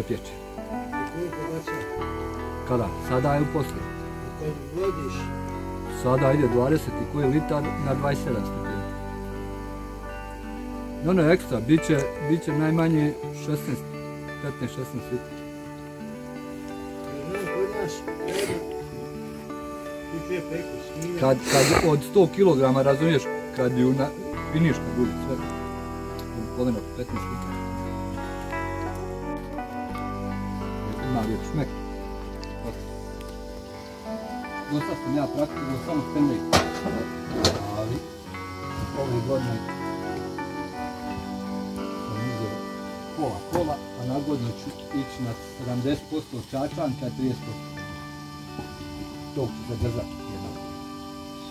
prepječe. Koliko baca? Kada? Sada je u poslije. Kad vodiš? Sada ide 20 i koji litar na 27 stepeni. No, ekstra, bit će najmanje 15-16 litara. Kod nas, piće preko snima. Kad od 100 kg, razumiješ, kad ju finiš kad bude sve, poleno 15 litara. Ima lijep šmek. Dosta sam ja praktično samo Stanley. Ali, ove godine sam uzeo pola, a na godinu ću ići na 70% čačanka, 30% tog ću zadržati jednako.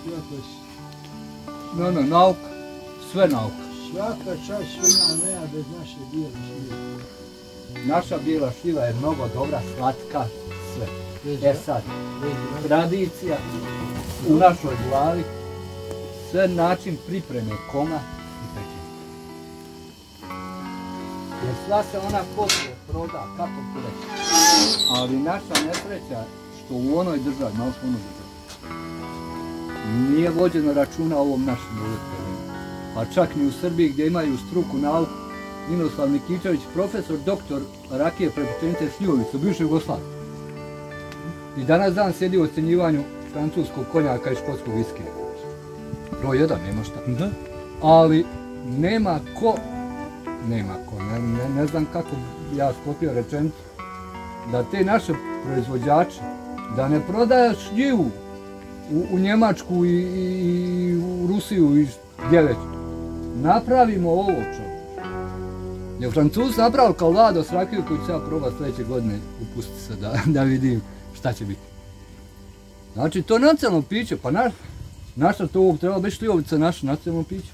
Svaka No, nauka, sve nauka. Svaka čast svima nema bez naše bijele šljive. Naša bijela šljiva je mnogo dobra, slatka, sve. Sad, tradicija u našoj glavi, sve način pripreme koma i pečenja. Jer sva se ona poslije proda, kako ti reći. Ali naša nesreća što u onoj državi, malo smo ono državi, nije vođeno računa o ovom našem uvjetu. Pa čak ni u Srbiji gdje imaju struku nauku, Ninoslav Nikičević, profesor, doktor rakije prepečenice šljivovice u bivšoj Jugoslaviji. I danas dan sjedi u ocjenjivanju francuskog konjaka i škotskog viskija. Broj 1, nema šta. Ali nema ko, ne znam kako ja sklopio rečenicu, da te naše proizvođače, da ne prodaje šljivu u Njemačku i u Rusiju i gdje već. Napravimo ovo čovječe. Jer Francuzi napravili kalvado s rakiju koju ću ja probati sljedeće godine, upustiti se da vidim šta će biti. Znači, to je nacionalno piće, pa naša to ovog treba biti šljivovica, naše nacionalno piće.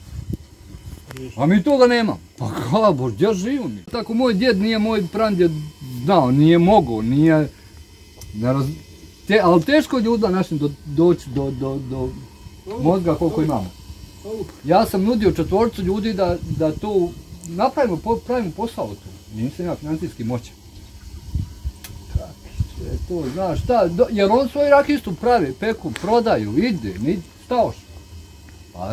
A mi toga nemamo. Pa kao, bož, gdje živimo mi? Tako moj djed nije, moj pradjed znao, nije mogao, nije... Ali teško je ljudima našim doći do mozga koliko imamo. Ja sam nudio 4 ljudi da to pravimo posao tu. Nisam ja financijski moćan. To, znaš šta, jer on svoju rakistu pravi, peku, prodaju, ide, šta oš. Pa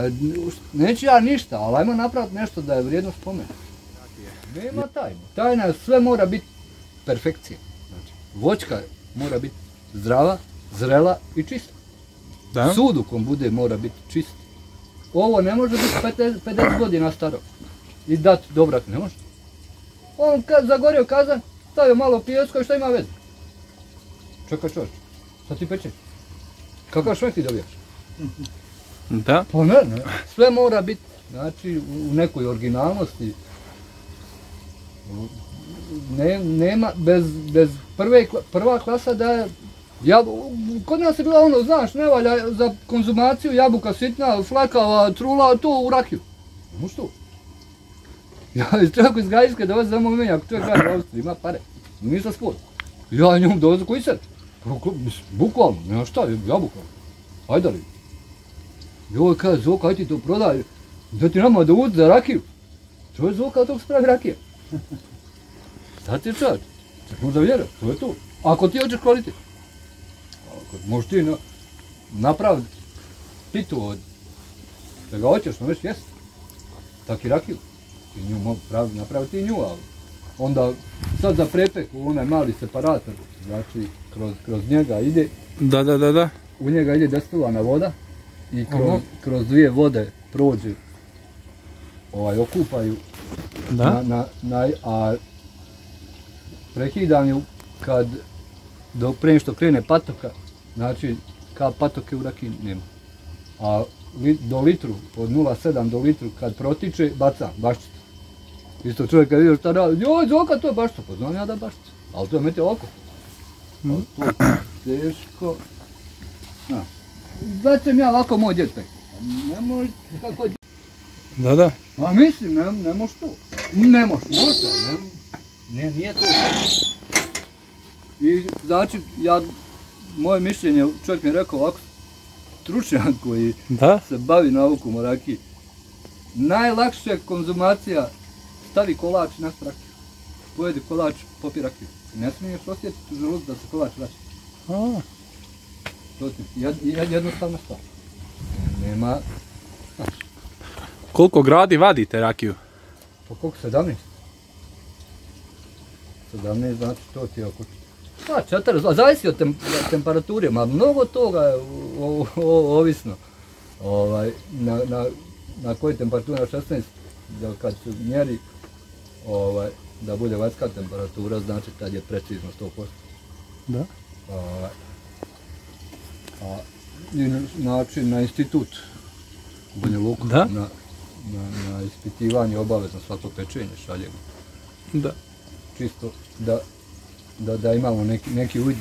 neću ja ništa, ali ajmo napraviti nešto da je vrijedno spomenuti. Nema tajna. Tajna sve mora biti perfekcija. Znači, voćka mora biti zdrava, zrela i čista. Sud u kom bude mora biti čist. Ovo ne može biti 50 godina staro. I dati dobrak, ne može. On kad zagorio kazan, stavio malo pijeska i šta ima veze? Čekaj čovječ, šta ti peče? Kakav šmek ti dobijaš? Da. Pa ne, sve mora biti, znači, u nekoj originalnosti. Nema, bez prva klasa da je, kod nas je bila ono, znaš, ne valja za konzumaciju jabuka sitna, flakava, trula, to u rakiju. Nemo što? Ja čovjeku iz Gajske dovezi za moj menjak, čovjek kaže u Austriji, ima pare, nisam spod. Ja njom dovezu koji sad? Bukvalno, nema šta, jabuka. Ajde li. I ovo kaže, Zoka, aj ti to prodaj, da ti nama da udi za rakiju. To je Zoka, tog spravi rakija. Šta ti je čovječ? Čak možda vjera, to je to. Ako ti hoćeš kvalitet. Možeš ti napraviti pitu od da ga hoćeš, no već jesti. Tak i rakiju. Ti nju mogu napraviti i nju, ali onda sad za prepeku onaj mali separator, znači kroz njega ide. Da. U njega ide destilana voda i kroz 2 vode prođe, okupaju, a prekidam ju kad prije što krene patoka, znači kad patoke u rakiji nema. A do litru, od 0,7 do litru kad protiče, bacam, baščica. Isto čovjek kad vidio šta radi, joj Zoka, to je baščica, pa znam ja da je baščica, ali to je meti oko. Ali to je teško. Znači ja ovako moj djed pek. Ne može, kako je... Da. A mislim, ne može to. Ne može, nije to. I znači, moje mišljenje, čovjek mi je rekao ovako, stručnjak koji se bavi naukom o rakiji, najlakša konzumacija, stavi kolač na rakiju. pojedi kolač, popi rakiju. Ne smiješ osjetiti u želucu da se kolač vraća. A, To ti jednostavna stvar. Nema... koliko gradi vadite rakiju? Po koliko? 17? 17 znači to ti je oko... Pa 4, zavisi od temperature, ma mnogo toga je ovisno. Na kojoj temperaturi, na 16, da kad se mjeri, da bude vanjska temperatura, znači tad je precizno 100%. Da. Način na institut u Banja Luku, Da. na ispitivanje obavezno svako pečenje šaljemo. Da. Čisto da imamo neki uvid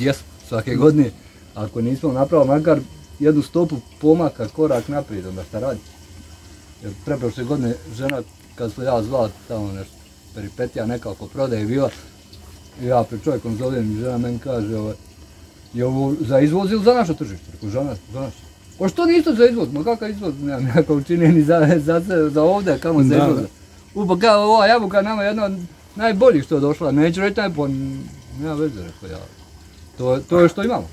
svake godine, ako nismo napravili makar jednu stopu pomaka, korak naprijed, onda šta radi? Jer preprošle godine žena, kad sam ja zvao tamo nešto, peripetija nekako prodaje bila, i ja pred čovjekom zovem i žena meni kaže, je ovo za izvoz ili za naše tržište? Rekao, za naše. O što niste za izvoz? Ma kakav izvoz? Nemam nekako učinje ni za ovdje, kamo za izvoz. Upo kao ova jabuka nama jedna od najboljih što je došla, neću reći najbolj, nema veze, rekao ja. To je što imamo.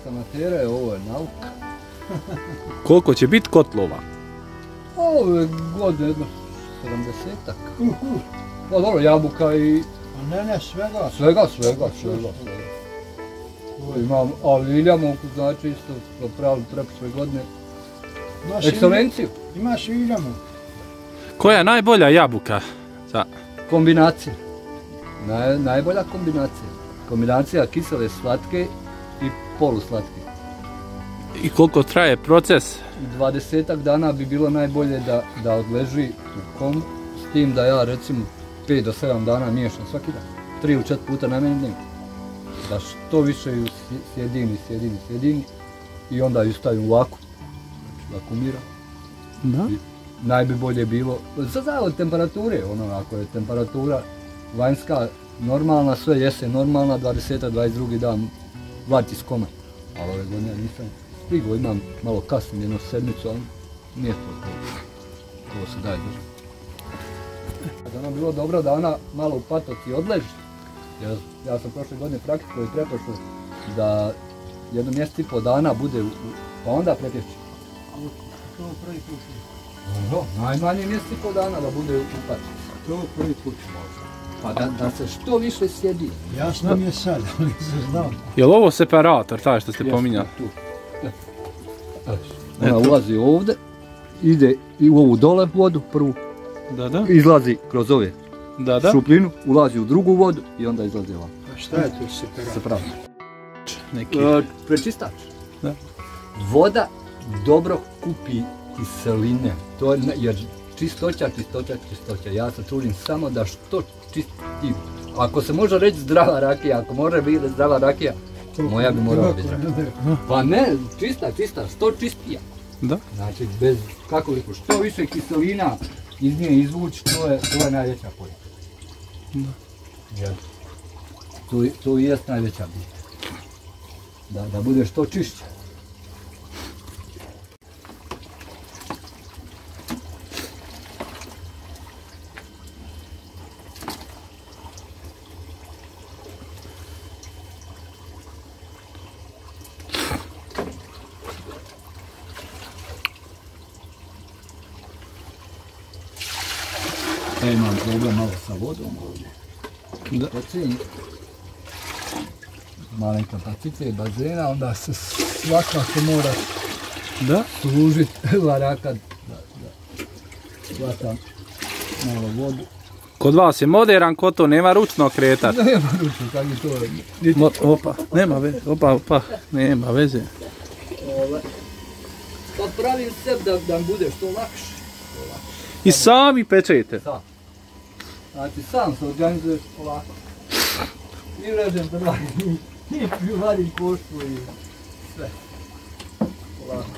Amatera, ovo je nauka. Koliko će biti kotlova? Ovo je godine jedno 70-ak. Pa dobro, jabuka i... A ne, svega. Svega. Imam, ali iljamovku, znači isto smo pravili preprošle godine. Ekscelenciju. Imaš i iljamovku. Koja je najbolja jabuka? Kombinacija. Najbolja kombinacija. Kombinacija kisele, slatke i poluslatke. I koliko traje proces? 20-ak dana bi bilo najbolje da odleži u kom, s tim da ja recimo 5 do 7 dana miješam svaki dan. 3 ili 4 puta najmanje dnevno. Da što više ju sjedini i onda ju stavim u vakuum. Znači vakuumiram. Da. Najbi bolje bilo, sad od temperature, ako je temperatura vanjska normalna, sve jese normalna, 20-22 dan vati s koma. Ali ove godine nisam stigao, imam malo kasnim jednu sedmicu, ali nije to se daje držati. Kad ono bilo dobro da ona malo u patoci odleži, ja sam prošle godine praktikao i preprošao da jedno mjesec i po dana bude, pa onda prepješći. To prvi put. Najmanje mjesec i po dana da bude u patoci. To prvi put. Pa da se što više sjedi. Jasno mi je sad, ali se znam. Je li ovo separator, taj što ste pominjali? Ona ulazi ovdje, ide i u ovu dole vodu prvu, Da. izlazi kroz ove Da. šupljinu, ulazi u drugu vodu i onda izlazi ovako. A šta je to separator? Neki. Prečistač. Da. Voda dobro kupi kiseline, jer čistoća. Ja se trudim samo da što čistim. Ako se može reći zdrava rakija, ako može biti zdrava rakija, moja bi morala biti. Pa ne, čista, što čistija. Da. Znači, bez, kako lijepo, što više kiselina iz nje izvući, to je najveća pojava. Jer to i jest najveća bit. Da bude što čišće. Imam problem malo sa vodom ovdje. Da. Mali kapacitet bazena, onda se svakako mora služiti varaka da hvatam malo vodu. Kod vas je modern, kod to nema ručno kretat. Nema ručno, kako je to. Niti, Opa, nema veze, opa, nema veze. pa pravim sebi da mi bude što lakše. I sami pečete. Sam. Znači sam se organizuješ ovako. I režem drva, i vadim koštvu i sve. Ovako.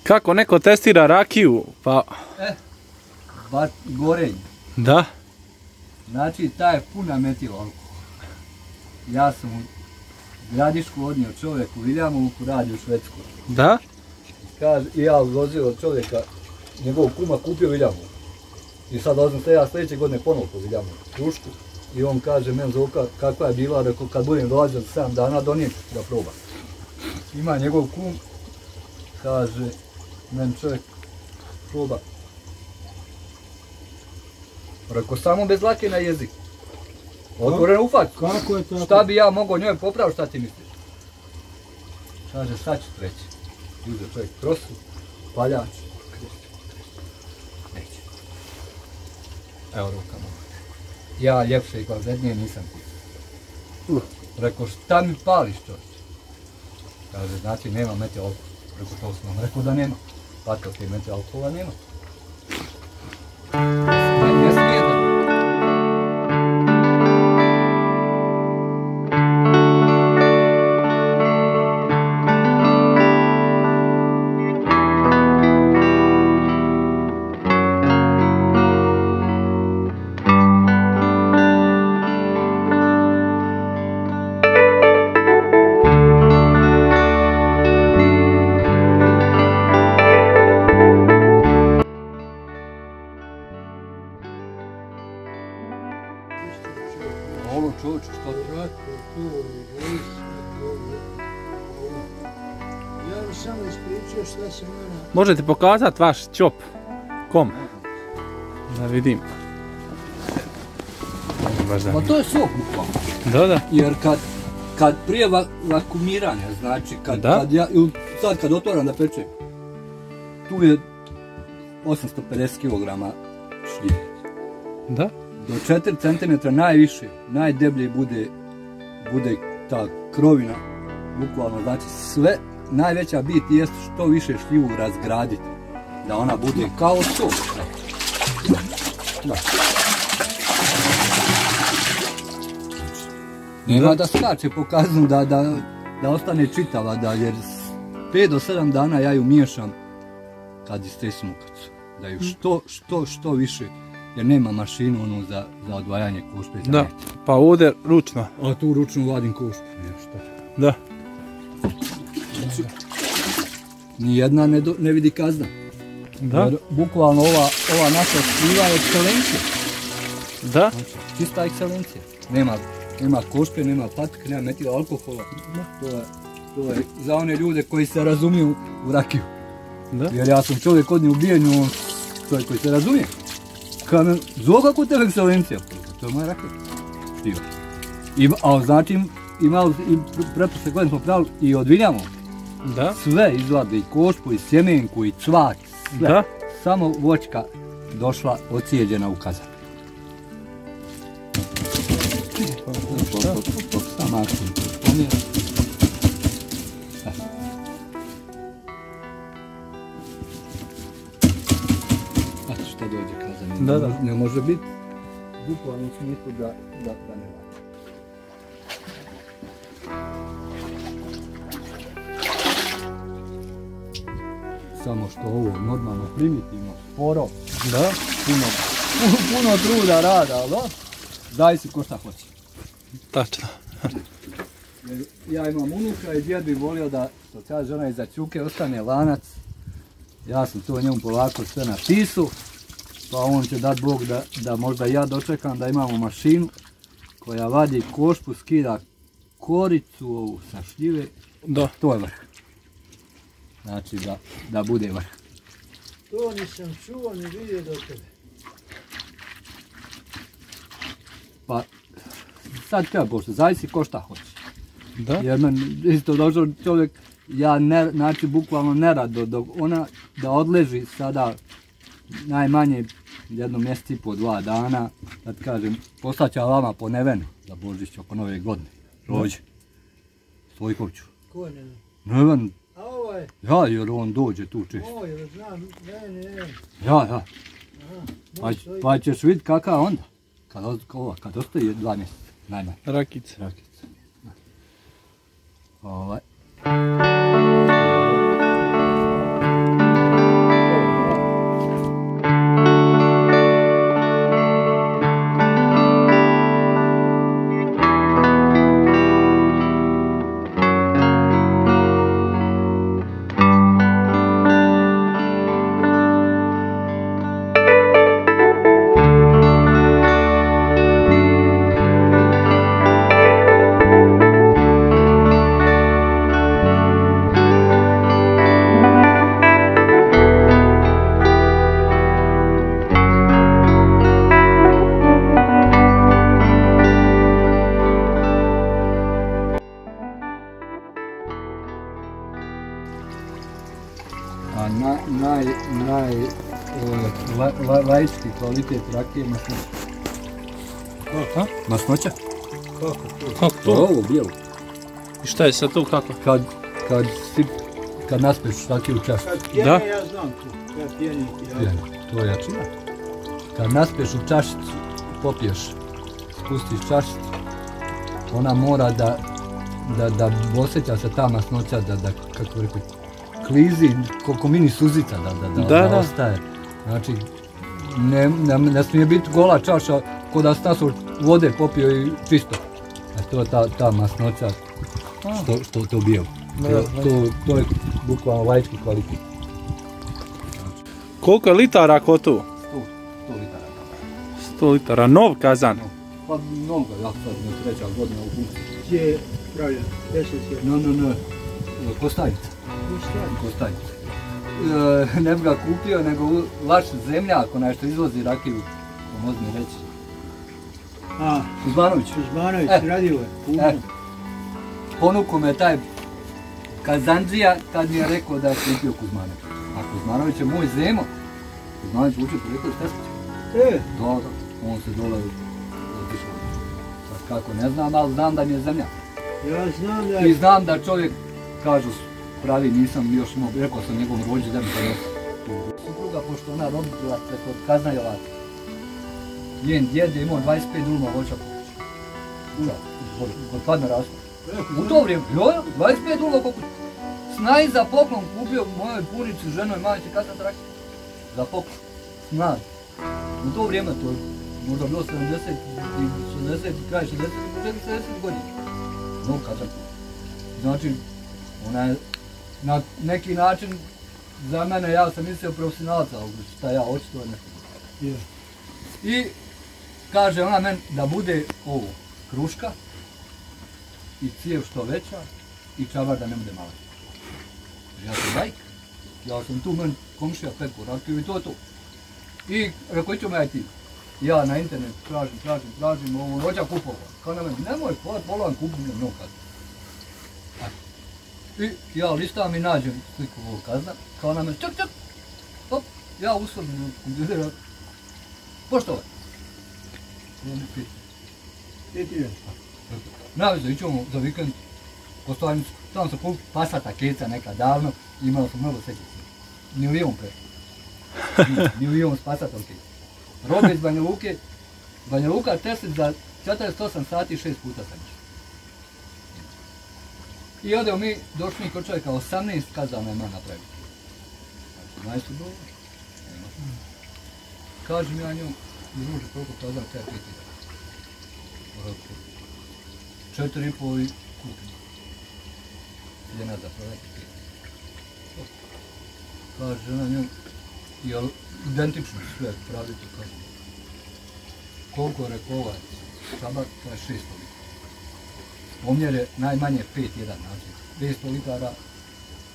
Kako neko testira rakiju, pa... Gorenje. Da? Znači, ta je puna metil alkohola. Ja sam u Gradišku odnio čovjeku u Viljamovku, radi u Švedskoj. Da? Kaže, i ja vozio od čovjeka, njegovog kuma kupio Viljamovku. I sad dozim se ja sljedeće godine ponovo po Viljamovku, krušku. I on kaže, men Zoka, kakva je bila, rekao, kad budem dolazio za 7 dana, donijet ću da probam. Ima njegov kum, kaže, men čovjek proba. Rekao, samo bez lake na jezik. Otvoreno u facu. Kako je tako? Šta bi ja mogao njoj popraviti, šta ti misliš? Kaže, sad ću treći. Uze čovjek prosu, paljač, neće. Evo rukama. Ja ljepše i kvalitetnije nisam ti. Rekao, šta mi pališ čovječe? Kaže, znači nema metil alkohola. Rekao, to sam vam rekao da nema. Patovke metil alkohola nema. Ne smije da. Ovo čovječe, što ti? Ja bi samo ispričao šta se mora... Možete pokazati vaš čop? Kom? Da vidim. Baš da. Ma to je sok bukvalno. Da. Jer kad prije vakumiranja, znači kad ja, sad kad otvaram da pečem, tu je 850 kg šljive. Da? Do 4 cm najviše, najdeblje bude ta krovina, bukvalno, znači sve, najveća bit jest što više šljivu razgraditi, da ona bude kao sok. Da. Nema da skače po kaznu, da ostane čitava, jer 5 do 7 dana ja ju miješam kad istresnu kacu. Da ju što više, jer nema mašinu onu za odvajanje košpe za Da, met. pa ovdje ručno. A tu ručno vadim košpu. Da. Nijedna ne vidi kazna. Da? Jer bukvalno ova naša šljiva je ekscelencija. Da? Znači, čista ekscelencija. Nema košpe, nema patike, nema metila alkohola. To je za one ljude koji se razumiju u rakiju. Da? Jer ja sam čovjek odnio u bijenju, čovjek koji se razumije. Kada me zove kako te ekscelencija, to je moja rakija. Šljiva. A znači imali i pretpostavke godine smo pravili i od Viljamovke. Da? Sve izvade, i košpu, i sjemenku, i cvak, sve. Da? Samo voćka došla ocijeđena u kazan. Znate šta dođe kazan? Da. Ne može biti bukvalno u smislu da ne vadi. Samo što ovo normalno primitivno, sporo, Da? puno truda rada, ali daj si ko šta hoće. Tačno. Jer ja imam unuka i djed bi volio da, što kaže ona, iza čuke ostane lanac. Ja sam to njemu polako sve napisao, pa on će dat Bog da možda ja dočekam da imamo mašinu koja vadi košpu, skida koricu ovu sa šljive. Da. To je vrh. Znači da bude vrh. To nisam čuo ni vidio do tebe. Pa sad treba pošto, zavisi ko šta hoće. Da? Jer men isto došao čovjek, ja znači bukvalno nerado dok ona da odleži sada najmanje jedno mjesec i po, 2 dana, da ti kažem, poslaću vama po Nevenu za Božić oko Nove godine. Rođe. Stojkoviću. Ko ne? Neven, A ovo je? ja, jer on dođe tu često. Ovo je, znam, ne. Ja. Aha, Pa ćeš vidjeti kakav onda. Kad ostaje 2 mjeseca, najmanje. Rakica. Ovaj. Laički kvalitet rakije masnoća. Kako? Masnoća? Kako to? Ovo bijelo. I šta je sad to kako? Kad naspeš rakiju u čašicu. Kad pjene, Da. ja znam to. Kad pjeni ti da. To je jačina. Kad naspeš u čašicu, popiješ, spustiš čašicu, ona mora da osjeća se ta masnoća, da kako rekao, klizi, koliko mini suzica da ostaje. Znači, ne smije biti gola čaša ko da stasu vode popio i čisto. To je ta masnoća što to bijelo. To je bukvalno laički kvalitet. Koliko je litara kotu? 100 litara. 100 litara, nov kazan. Pa mnogo, ja sad ne 3. godina u funkciji. Gdje je pravljen? 10 je. No. Kostajnica. Kostajnica. Ne bi ga kupio, nego vaš zemljak, onaj što izvozi rakiju, pomozi mi reći. Kuzmanović. Kuzmanović, radio je. Ponuko me taj kazandžija kad mi je rekao da je kupio Kuzmanović. A Kuzmanović je moj zemo. Kuzmanović učio preko iz Tespića. Da, on se dole otišao. Sad kako ne znam, ali znam da mi je zemlja. Ja znam da I je... znam da čovjek, kažu pravi, nisam još imao, rekao sam njegovom rođu da mi to nosi. Supruga, pošto ona rodila se kod Kaznajova, njen djed je imao 25 dulma voća kuća. Kod Padne Rasla. U to vrijeme, 25 dulma kuća. Snaj za poklon kupio mojoj punici, ženoj, majici, kasna traki. Za poklon. Snaj. U to vrijeme, to je možda bilo 70, 60, kraj 60, 70 godina. No, kazan. Znači, ona je na neki način za mene, ja sam mislio profesionalca, ali šta ja očito nešto. I kaže ona meni da bude ovo, kruška i cijev što veća i čabar da ne bude mala. Ja sam lajk, ja sam tu meni komšija peku rakiju i to je to. I rekao ću me aj ti. Ja na internetu tražim, ovo hoća kupova. Kao na meni, nemoj polan kupiti na mnogo kazna. I ja listam i nađem sliku ovog kazna, kao na mene, čak, hop, ja usobim u kompjuteru, poštovanje. Piti je. Navezno, ićemo za vikend po Stojanicu, tamo sam kupio pasata keca neka davno, imao sam mnogo sekica. Milion pre. Milion s pasatom keca. Robe iz Banja Luka Teslić za 48 sati 6 puta sam išao. I odemo mi, došli kod čovjeka, 18 kazana ima napraviti. Majstor dobro. Kažem ja nju, izruži koliko kazana treba piti. 4,5 i kupim. Ide nazad, prodati piti. Kaže žena nju, jel identično sve pravite, kaže. Koliko je rekao ovaj čabar, to je 600 litara. Omjer je najmanje 5-1, znači 500 litara,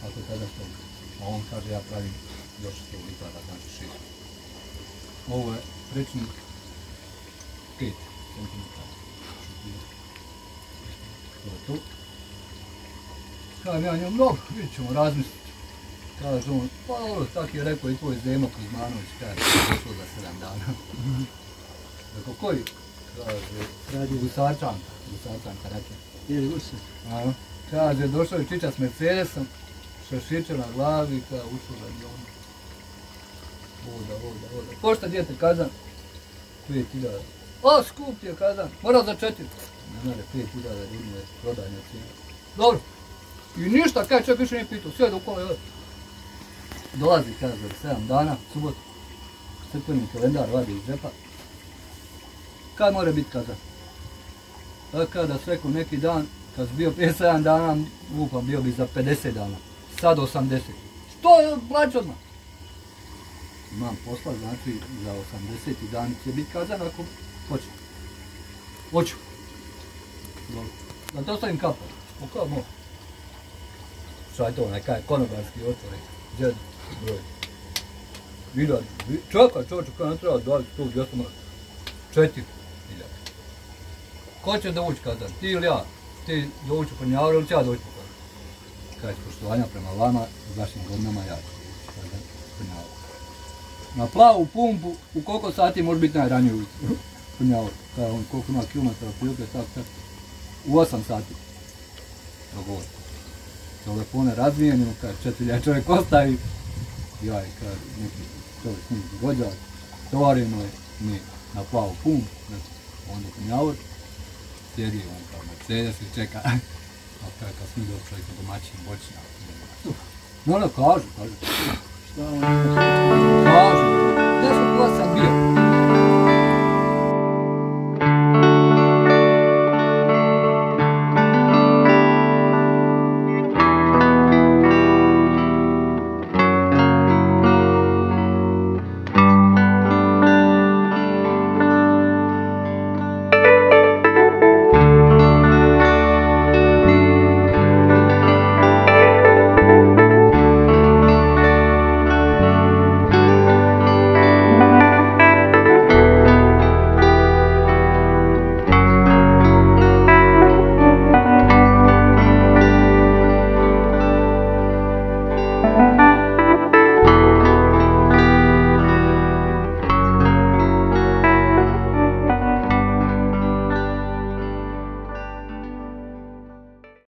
ako tada 100 litara. A on kaže ja pravim još 100 litara, znači 600. Ovo je prečnik 5 cm. To je to. Kažem ja njom, dobro, vidjet ćemo razmisliti. Kaže on, pa dobro, tak je rekao i tvoj Zemo Kuzmanović, kaže, došao za 7 dana. Rekao, koji? Kaže, Gusarčanka, rekao. Ili Gusar. Kaže, došao je čiča s Mercedesom, šašiće na glavi, kada ušao u radionu. Voda. Pošta djete kazan, 5.000. O, skup je kazan, mora za 4. Ne znade, 5.000 dinara, prodajna cijena. Dobro. I ništa, kaj čovjek više nije pitao, sve do kola je. Dolazi, kaže, za 7 dana, subotu. Crkveni kalendar vadi iz džepa. Kad mora biti kazan? Kada se rekao neki dan, kad si bio prije 7 dana, lupam, bio bi za 50 dana. Sad 80. Što je plaća odmah? Imam posla, znači za 80 dan će biti kazan ako hoće. Hoću. Dobro. Da to ostavim kapu. O kao mogu? Šta je to, nekaj konobarski otvore. Džed, broj. Vidio, čovječe, kada ne treba 20, 100, 200 mora. 4.000. Ko će dovući kazan? Ti ili ja? Ti dovući po Njavru ili će ja dovući po kazan? Kaj je poštovanja prema vama, u vašim godinama ja ću dovući kazan po Njavru. Na plavu pumpu, u koliko sati može biti najranije ujutro? Po Njavru. Kaj on, koliko ima kilometara, prilike, tako. U 8 sati. Dogovor. Telefone razvijenimo, kaj 4.000 čovjek ostavi. Ja i kaj neki čovjek s njim dogođa, tovarimo je, mi na plavu pumpu, onda po Njavru. Sjedi on kao Mercedes i čeka. A kaj kad smo bio čovjek domaćin, bočnjak. No, kažu. Šta on? Kažu.